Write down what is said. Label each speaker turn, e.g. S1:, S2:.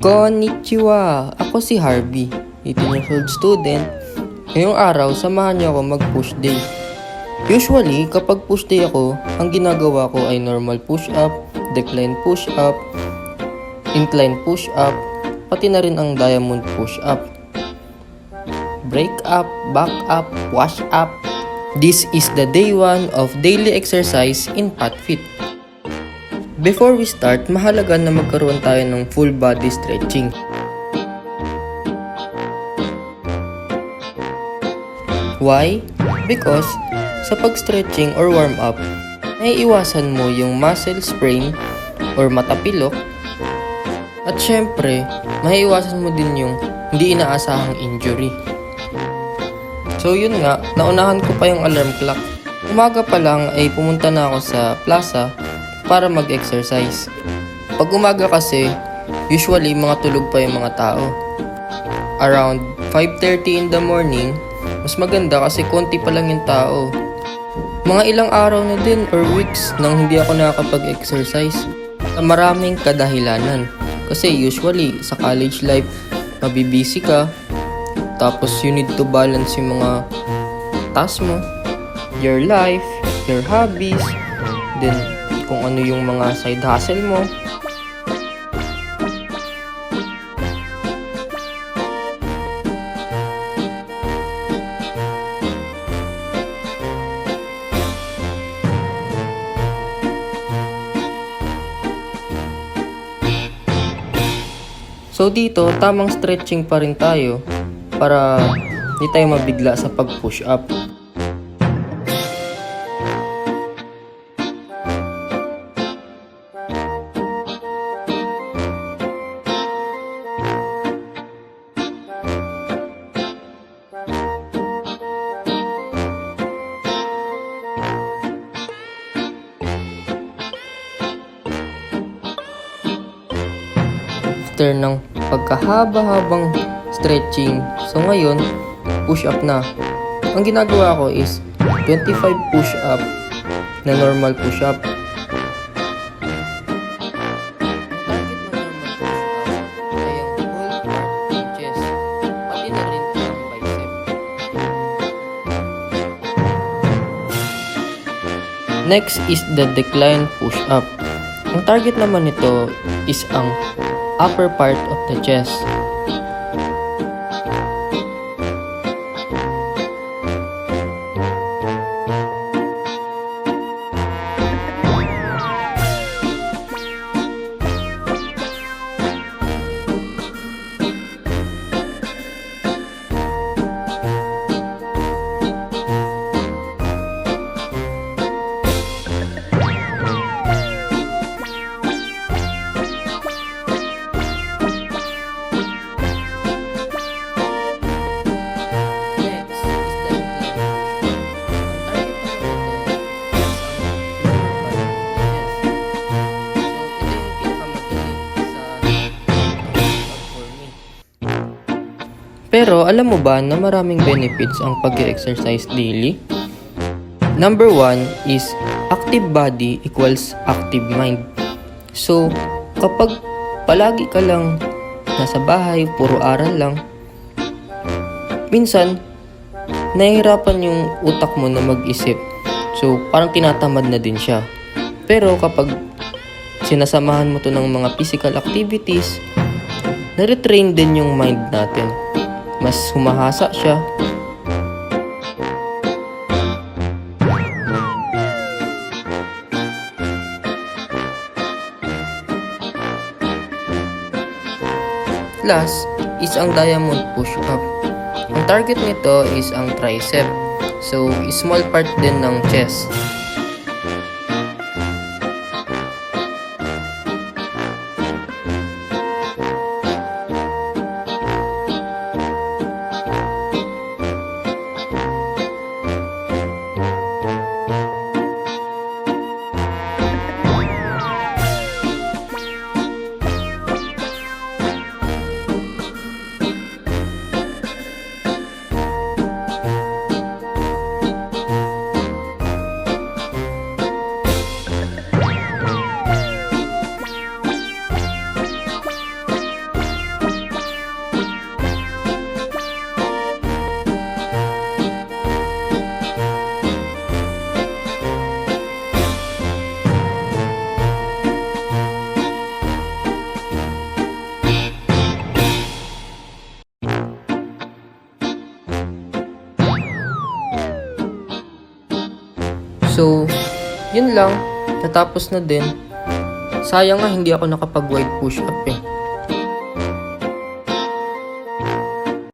S1: Konnichiwa! Ako si Harvey, 18 years old student. Ngayong araw, samahan niyo ako mag-push day. Usually, kapag push day ako, ang ginagawa ko ay normal push-up, decline push-up, incline push-up, pati na rin ang diamond push-up. Break up, back up, wash up. This is the day 1 of daily exercise in PatFit. Before we start, mahalaga na magkaroon tayo ng full body stretching. Why? Because sa pag-stretching or warm-up, naiiwasan mo yung muscle sprain or matapilok. At syempre, maiiwasan mo din yung hindi inaasahang injury. So yun nga, naunahan ko pa yung alarm clock. Umaga pa lang ay pumunta na ako sa plaza para mag-exercise. Pag umaga kasi, usually mga tulog pa yung mga tao. Around 5:30 in the morning, mas maganda kasi konti pa lang yung tao. Mga ilang araw na din or weeks nang hindi ako nakakapag-exercise. Maraming kadahilanan. Kasi usually sa college life, mabibisi ka. Tapos you need to balance yung mga tasks mo, your life, your hobbies, then kung ano yung mga side hustle mo. So dito, tamang stretching pa rin tayo para hindi tayo mabigla sa pag-push up. After ng pagkahaba-habang stretching, so ngayon, push up na. Ang ginagawa ko is 25 push up na normal push up. Target ng normal push up ay ang whole part ng chest, pati na rin ang bicep. Next is the decline push up. Ang target naman nito is ang upper part of the chest. Pero alam mo ba na maraming benefits ang pag-exercise daily? Number 1 is active body equals active mind. So, kapag palagi ka lang nasa bahay, puro aral lang, minsan, nahihirapan yung utak mo na mag-isip. So, parang tinatamad na din siya. Pero kapag sinasamahan mo to ng mga physical activities, nare-train din yung mind natin. Mas humahasa siya. Last is ang diamond push-up. Ang target nito is ang tricep. So, small part din ng chest. Yun lang, natapos na din. Sayang nga hindi ako nakapag wide push up eh.